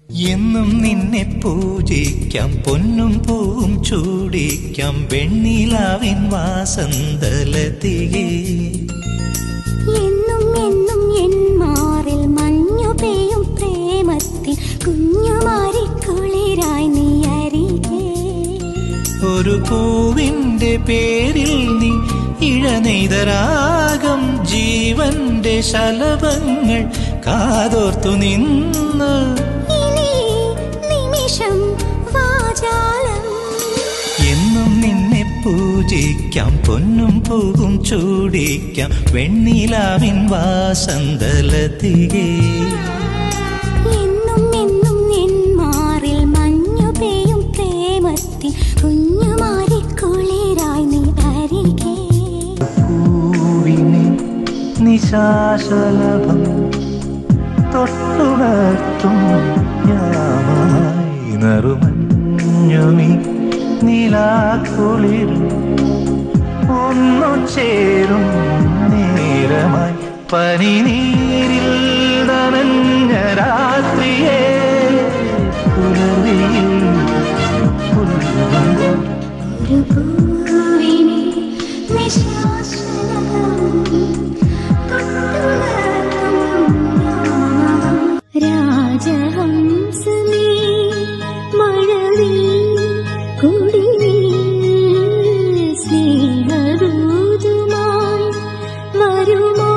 എന്നും നിന്നെ പൂജിക്കാം, പൊന്നും പൂവും ചൂടിക്കാം, വെണ്ണിലാവിൻ വാസന്തലതികേ. എന്നും എന്നും എൻ മാറിൽ മഞ്ഞു പെയ്യും പ്രേമത്തിൽ കുഞ്ഞുമാരിക്കുളിരായി നീ അരികെ. ഒരു പൂവിന്റെ പേരിൽ നീ ഇഴനെയ്തരാഗം, ജീവന്റെ ശലഭങ്ങൾ കാതോർത്തു നിന്ന് എന്നും നിന്നെ പൂജിക്കാം, പൊന്നും പൂവും ചൂടിക്കാം, വെണ്ണിലാവിൻ വാസന്തലതികേ. എന്നും എന്നും എൻ മാറിൽ മഞ്ഞു പെയ്യും പ്രേമത്തിൽ കുഞ്ഞുമാരിക്കുളിരായി നീ അരികെ. പൂവിനെ നിശാശലഭം തൊട്ടുണർത്തും യാമായി നറുമഞ്ഞുമി നിലാക്കുളിർ ഒന്നു ചേരും നേരമായി. പനിനീരിൽ നനഞ്ഞ രാത്രിയെ പുലരിയിൽ ഒരു പൂവിനെ നിശാശലഭം രാജഹംസമേ മഴവിൽ കുടിലിൽ സ്നേഹദൂതുമായി വരുമോ?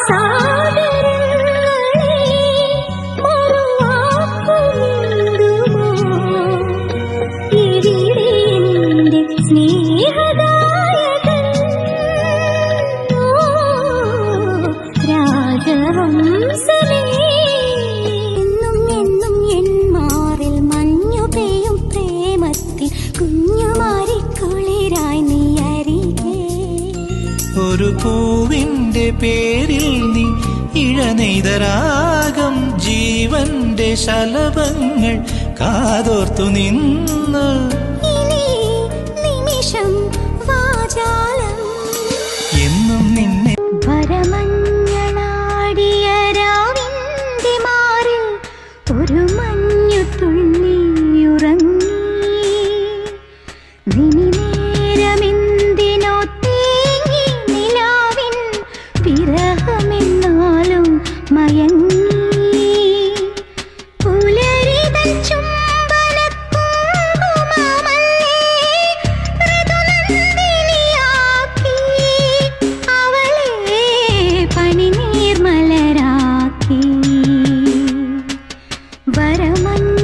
സാഗരങ്ങളെ മറുവാക്കുമിടുമോ? എവിടെ എന്റെ സ്നേഹദായകൻ? രാജഹംസമേ. എന്നും എന്നും എൻ മാറിൽ മഞ്ഞു പെയ്യും പ്രേമത്തിൽ കുഞ്ഞുമാരിക്കുളിരായി നീ അരികെ. ഒരു പൂവിന്റെ പേരിൽ നീ ഇഴനെയ്തരാഗം, ജീവന്റെ ശലഭങ്ങൾ കാതോർത്തു നിന്ന് നിമിഷം വാചാലം. എന്നും നിന്നെ വരമഞ്ഞളാടിയ രാവിന്റെ മാറിൽ ഒരു മഞ്ഞു തുള്ളിയുറങ്ങി. നിമിനേരമെന്തിനോ തേങ്ങി നിലാവിൻ വിരഹമെന്നാലും മയങ്ങി. പുലരിതൻ ചുംബനക്കുങ്കുമമല്ലേ ഋതുനന്ദിനിയാക്കി, അവളെ പനിനീർമലരാക്കി. വരമഞ്ഞ